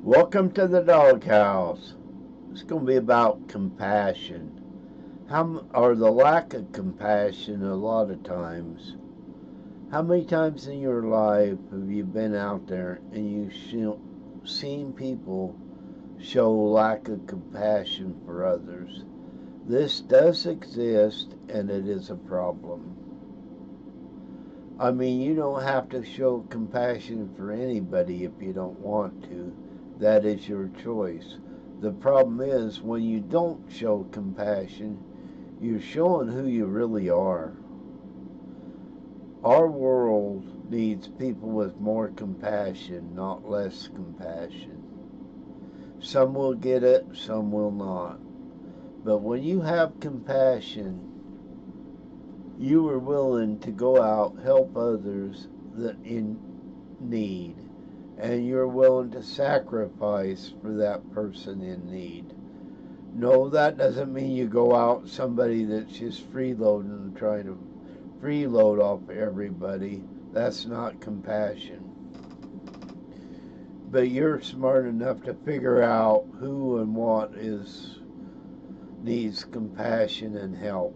Welcome to the doghouse. It's going to be about compassion. Or the lack of compassion a lot of times. How many times in your life have you been out there and seen people show lack of compassion for others? This does exist and it is a problem. I mean, you don't have to show compassion for anybody if you don't want to. That is your choice. The problem is when you don't show compassion, you're showing who you really are. Our world needs people with more compassion, not less compassion. Some will get it, some will not. But when you have compassion, you are willing to go out, help others that in need, and you're willing to sacrifice for that person in need. No, that doesn't mean you go out somebody that's just freeloading and trying to freeload off everybody. That's not compassion. But you're smart enough to figure out who and what is needs compassion and help.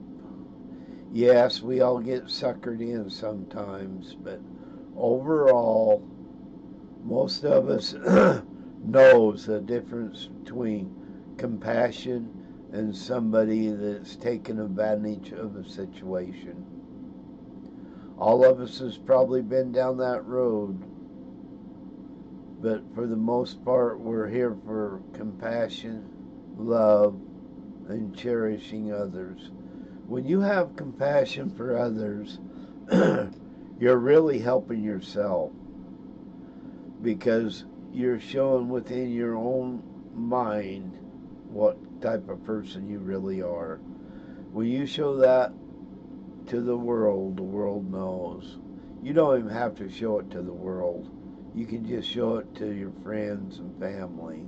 Yes, we all get suckered in sometimes, but overall, most of us knows the difference between compassion and somebody that's taken advantage of a situation. All of us has probably been down that road, but for the most part, we're here for compassion, love, and cherishing others. When you have compassion for others, you're really helping yourself because you're showing within your own mind what type of person you really are. When you show that to the world knows. You don't even have to show it to the world. You can just show it to your friends and family.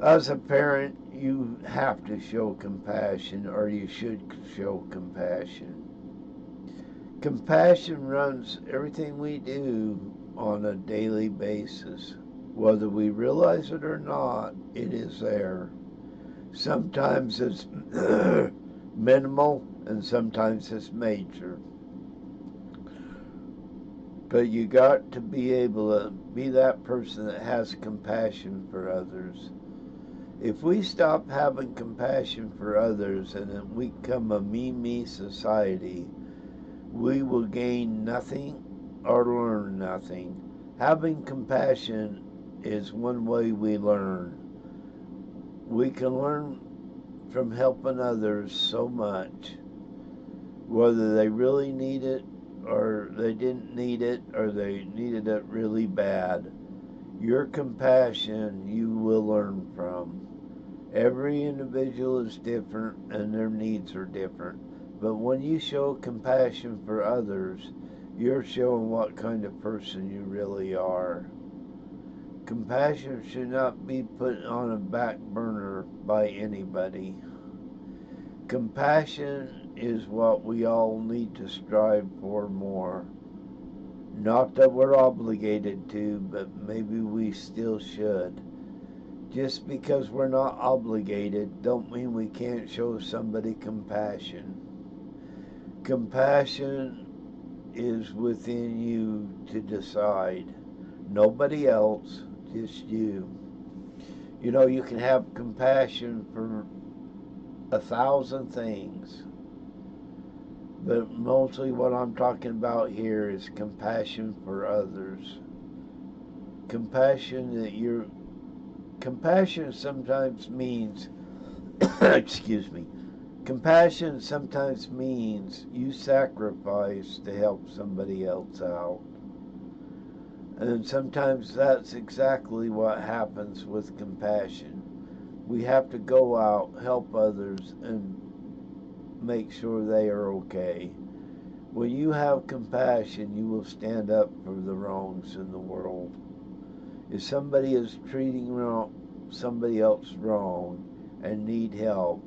As a parent, you have to show compassion, or you should show compassion. Compassion runs everything we do on a daily basis. Whether we realize it or not, it is there. Sometimes it's minimal and sometimes it's major. But you got to be able to be that person that has compassion for others. If we stop having compassion for others and then we become a me society, we will gain nothing or learn nothing. Having compassion is one way we learn. We can learn from helping others so much, whether they really need it or they didn't need it or they needed it really bad. Your compassion you will learn from. Every individual is different and their needs are different. But when you show compassion for others, you're showing what kind of person you really are. Compassion should not be put on a back burner by anybody. Compassion is what we all need to strive for more. Not that we're obligated to, but maybe we still should. Just because we're not obligated don't mean we can't show somebody compassion. Compassion is within you to decide. Nobody else, just you. You know, you can have compassion for 1,000 things, but mostly what I'm talking about here is compassion for others. Compassion that you're compassion sometimes means excuse me. Compassion sometimes means you sacrifice to help somebody else out. And sometimes that's exactly what happens with compassion. We have to go out, help others, and make sure they are okay. When you have compassion, you will stand up for the wrongs in the world. If somebody is treating somebody else wrong and need help,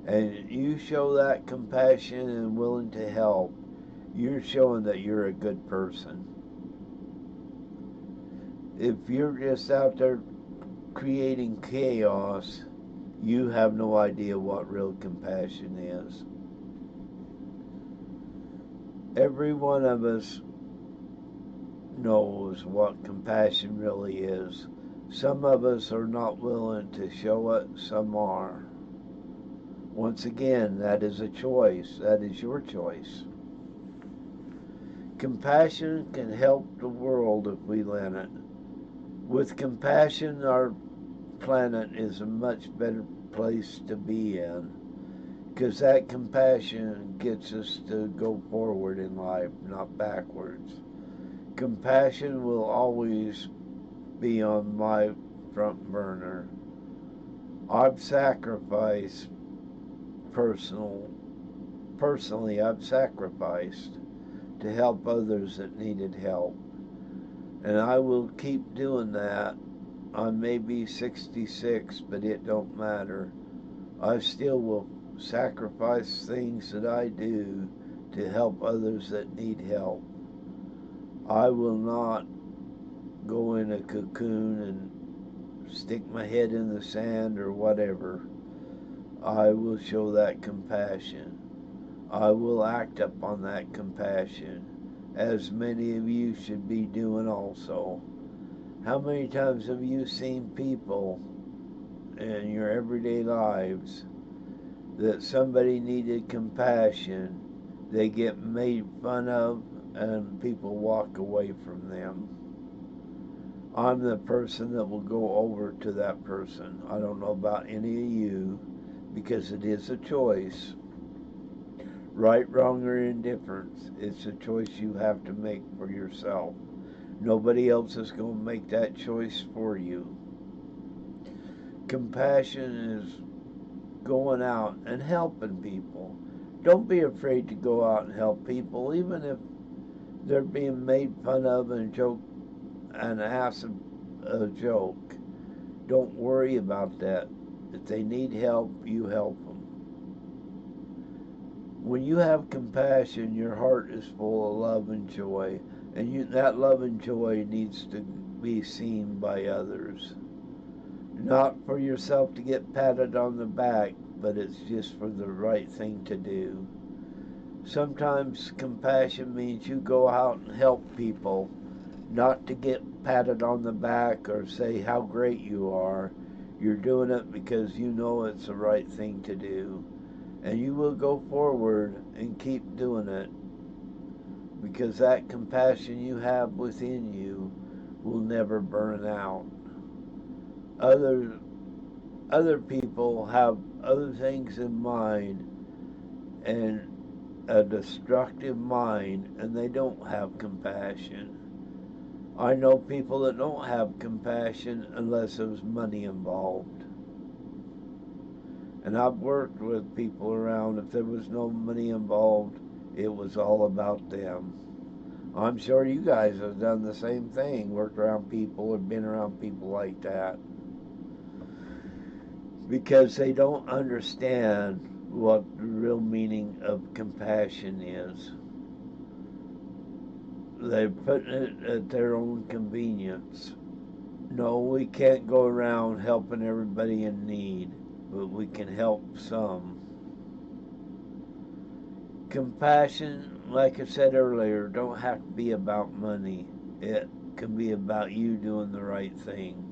and you show that compassion and willing to help, you're showing that you're a good person. If you're just out there creating chaos, you have no idea what real compassion is. Every one of us knows what compassion really is. Some of us are not willing to show it, some are. Once again, that is a choice. That is your choice. Compassion can help the world if we let it. With compassion, our planet is a much better place to be in, because that compassion gets us to go forward in life, not backwards. Compassion will always be on my front burner. I've sacrificed personally, I've sacrificed to help others that needed help. And I will keep doing that. I may be 66, but it don't matter. I still will sacrifice things that I do to help others that need help. I will not go in a cocoon and stick my head in the sand or whatever. I will show that compassion. I will act upon that compassion, as many of you should be doing also. How many times have you seen people in your everyday lives that somebody needed compassion, they get made fun of, and people walk away from them? I'm the person that will go over to that person. I don't know about any of you, because it is a choice. Right, wrong, or indifference, it's a choice you have to make for yourself. Nobody else is going to make that choice for you. Compassion is going out and helping people. Don't be afraid to go out and help people, even if they're being made fun of and ask a joke. Don't worry about that. If they need help, you help them. When you have compassion, your heart is full of love and joy, and that love and joy needs to be seen by others. Not for yourself to get patted on the back, but it's just for the right thing to do. Sometimes compassion means you go out and help people, not to get patted on the back or say how great you are. You're doing it because you know it's the right thing to do. And you will go forward and keep doing it, because that compassion you have within you will never burn out. Other people have other things in mind, and a destructive mind, and they don't have compassion. I know people that don't have compassion unless there's money involved. And I've worked with people around, if there was no money involved, it was all about them. I'm sure you guys have done the same thing, worked around people or been around people like that. Because they don't understand what the real meaning of compassion is. They're putting it at their own convenience. No, we can't go around helping everybody in need, but we can help some. Compassion, like I said earlier, don't have to be about money. It can be about you doing the right thing.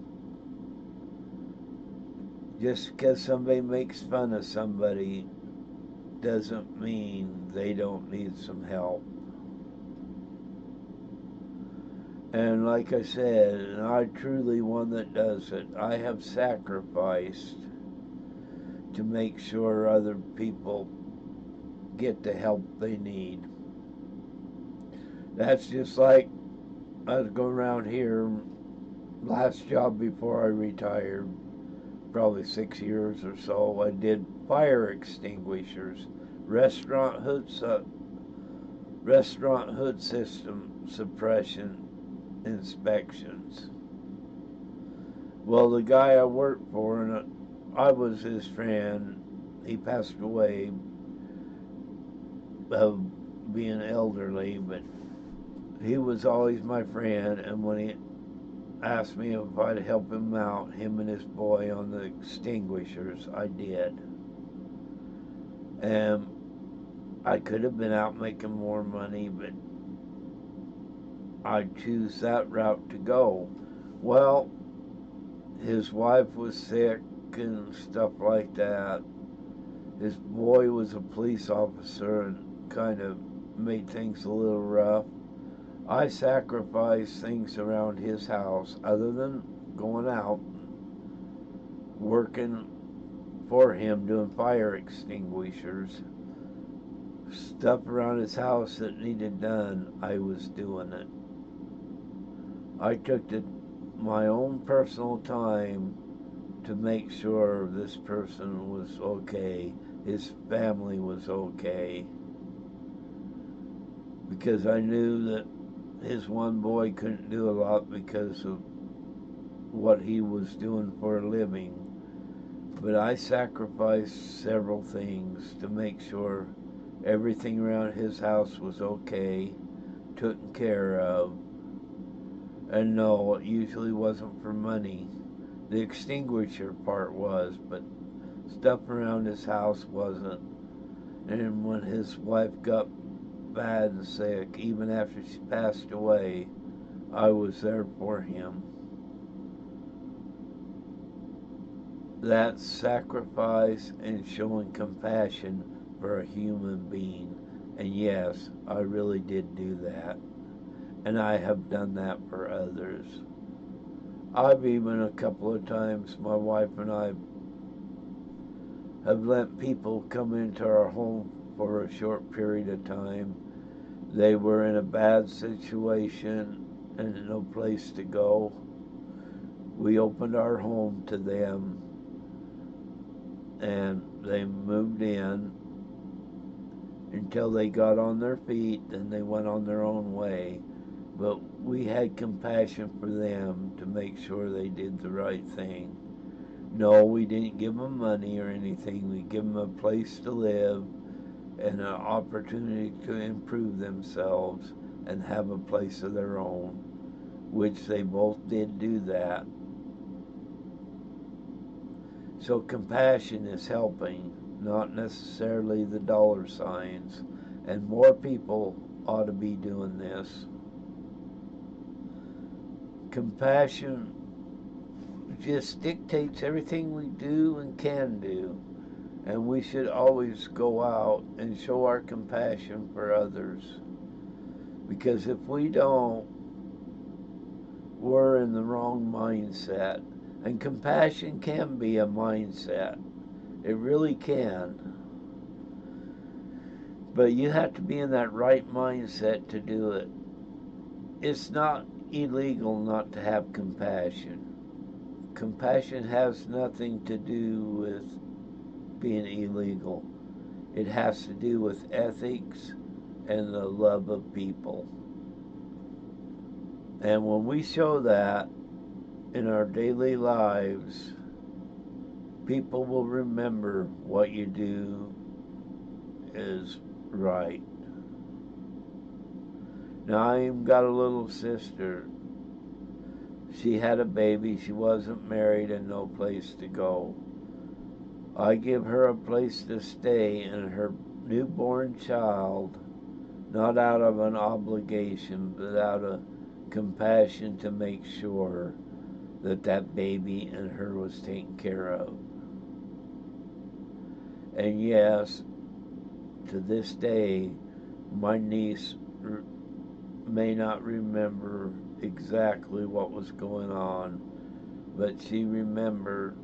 Just because somebody makes fun of somebody doesn't mean they don't need some help. And like I said, and I'm truly one that does it, I have sacrificed to make sure other people get the help they need. That's just like I was going around here, last job before I retired, probably 6 years or so, I did fire extinguishers, restaurant hood system suppression inspections. Well, the guy I worked for, and I was his friend, he passed away of being elderly, but he was always my friend. And when asked me if I'd help him out, him and his boy, on the extinguishers. I did. And I could have been out making more money, but I choose that route to go. Well, his wife was sick and stuff like that. His boy was a police officer and kind of made things a little rough. I sacrificed things around his house other than going out, working for him, doing fire extinguishers. Stuff around his house that needed done, I was doing it. I took my own personal time to make sure this person was okay, his family was okay, because I knew that his one boy couldn't do a lot because of what he was doing for a living. But I sacrificed several things to make sure everything around his house was okay, taken care of. And no, it usually wasn't for money. The extinguisher part was, but stuff around his house wasn't. And when his wife got bad and sick, even after she passed away, I was there for him. That sacrifice and showing compassion for a human being. And yes, I really did do that. And I have done that for others. I've even a couple of times, my wife and I have let people come into our home for a short period of time. They were in a bad situation and no place to go. We opened our home to them and they moved in until they got on their feet, and they went on their own way. But we had compassion for them to make sure they did the right thing. No, we didn't give them money or anything. We give them a place to live and an opportunity to improve themselves and have a place of their own, which they both did do that. So compassion is helping, not necessarily the dollar signs, and more people ought to be doing this. Compassion just dictates everything we do and can do, and we should always go out and show our compassion for others, because if we don't, we're in the wrong mindset. And compassion can be a mindset. It really can. But you have to be in that right mindset to do it. It's not illegal not to have compassion. Compassion has nothing to do with being illegal. It has to do with ethics and the love of people. And when we show that in our daily lives, people will remember what you do is right. Now, I've got a little sister. She had a baby. She wasn't married and no place to go. I give her a place to stay and her newborn child, not out of an obligation, but out of compassion to make sure that that baby and her was taken care of. And yes, to this day, my niece may not remember exactly what was going on, but she remembered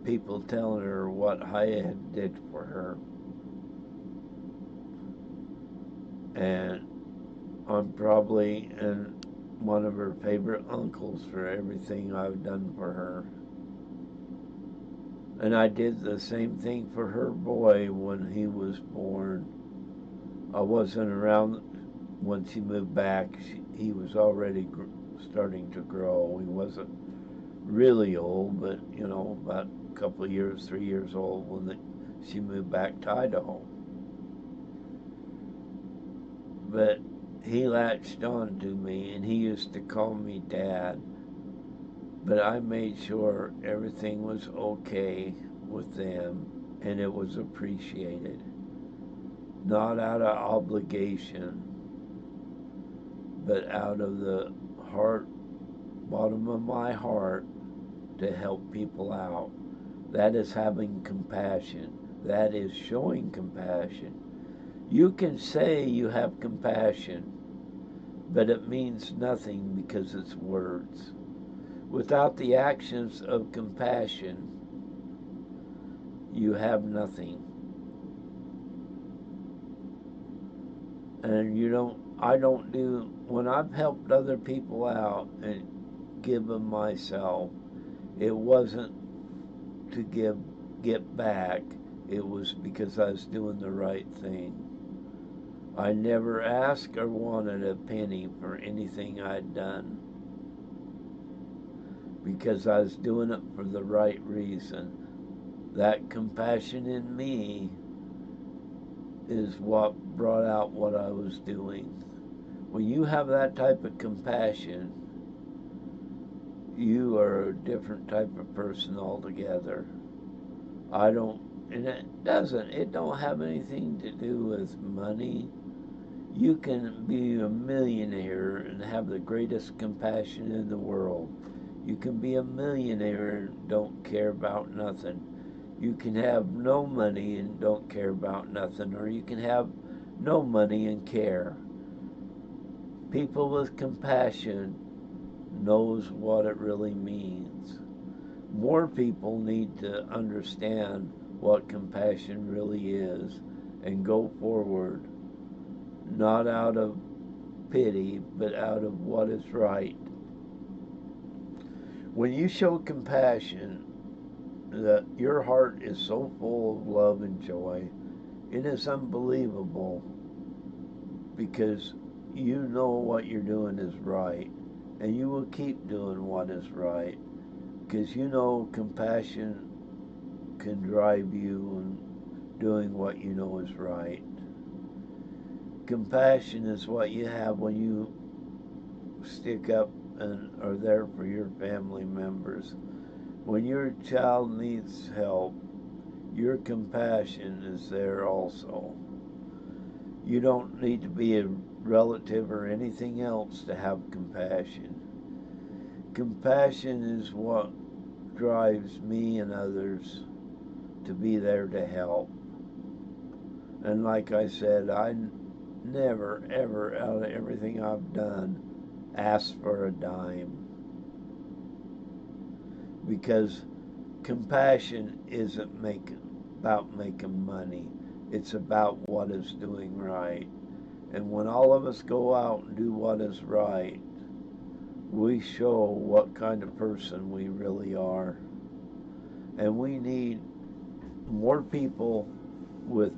people telling her what I had did for her. And I'm probably one of her favorite uncles for everything I've done for her. And I did the same thing for her boy when he was born. I wasn't around when she moved back. He was already starting to grow. He wasn't really old, but about a couple of years, 3 years old when she moved back to Idaho. But he latched on to me, and he used to call me Dad. but I made sure everything was okay with them and it was appreciated. Not out of obligation, but out of the heart, bottom of my heart, to help people out. That is having compassion. That is showing compassion. You can say you have compassion, but it means nothing because it's words. Without the actions of compassion, you have nothing. And I don't do, when I've helped other people out and given myself, it wasn't to get back. It was because I was doing the right thing. I never asked or wanted a penny for anything I'd done because I was doing it for the right reason. That compassion in me is what brought out what I was doing. When you have that type of compassion, you are a different type of person altogether. I don't, and it don't have anything to do with money. You can be a millionaire and have the greatest compassion in the world. You can be a millionaire and don't care about nothing. You can have no money and don't care about nothing, or you can have no money and care. People with compassion knows what it really means. More people need to understand what compassion really is and go forward, not out of pity, but out of what is right. When you show compassion, that your heart is so full of love and joy, it is unbelievable because you know what you're doing is right, and you will keep doing what is right because you know compassion can drive you in doing what you know is right. Compassion is what you have when you stick up and are there for your family members. When your child needs help, your compassion is there also. You don't need to be a relative or anything else to have compassion. Compassion is what drives me and others to be there to help. And like I said, I never, ever, out of everything I've done, asked for a dime. Because compassion isn't about making money. It's about what is doing right. And when all of us go out and do what is right, we show what kind of person we really are. And we need more people with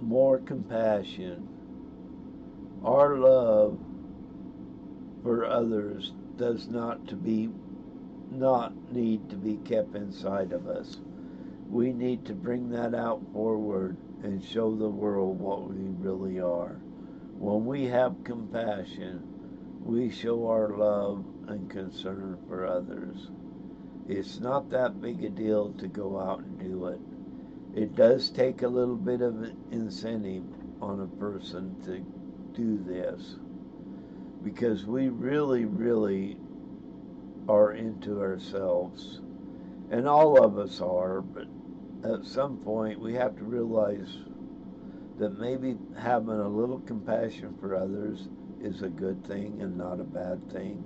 more compassion. Our love for others does not need to be kept inside of us. We need to bring that out forward and show the world what we really are. When we have compassion, we show our love and concern for others. It's not that big a deal to go out and do it. It does take a little bit of incentive on a person to do this because we really, really are into ourselves. And all of us are, but at some point we have to realize that maybe having a little compassion for others is a good thing and not a bad thing.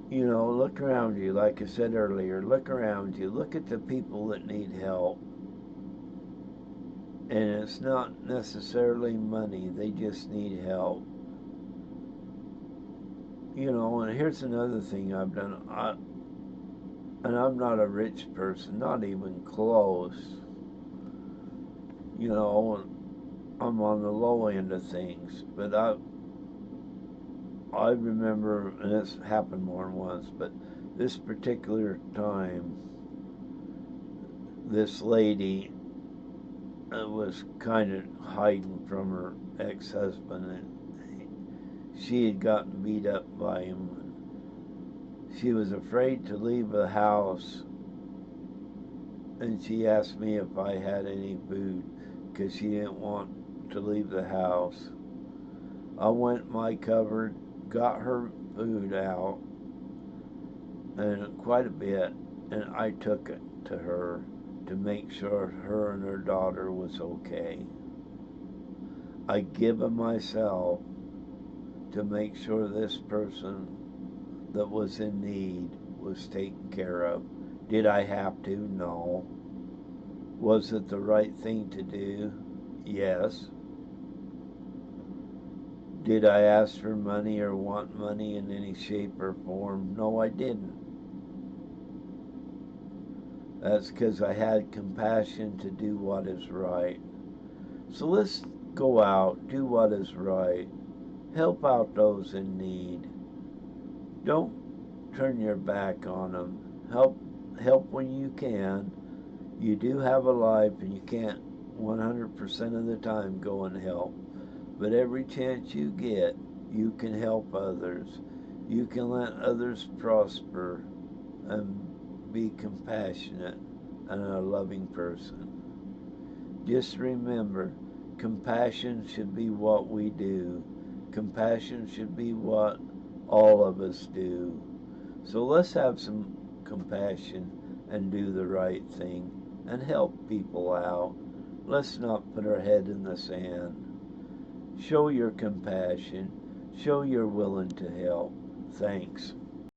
You know, look around you, like I said earlier, look around you, look at the people that need help. And it's not necessarily money, they just need help. You know, and here's another thing I've done. And I'm not a rich person, not even close. You know, I'm on the low end of things, but I remember, and it's happened more than once, but this particular time, this lady was kind of hiding from her ex-husband, and she had gotten beat up by him. She was afraid to leave the house, and she asked me if I had any food because she didn't want to leave the house. I went in my cupboard, got her food out, and quite a bit, and I took it to her to make sure her and her daughter was okay. I given myself to make sure this person that was in need was taken care of. Did I have to? No. Was it the right thing to do? Yes. Did I ask for money or want money in any shape or form? No, I didn't. That's because I had compassion to do what is right. So let's go out, do what is right, help out those in need. Don't turn your back on them. Help when you can. You do have a life and you can't 100% of the time go and help. But every chance you get, you can help others. You can let others prosper and be compassionate and a loving person. Just remember, compassion should be what we do. Compassion should be what all of us do. So let's have some compassion and do the right thing and help people out. Let's not put our head in the sand. Show your compassion. Show you're willing to help. Thanks.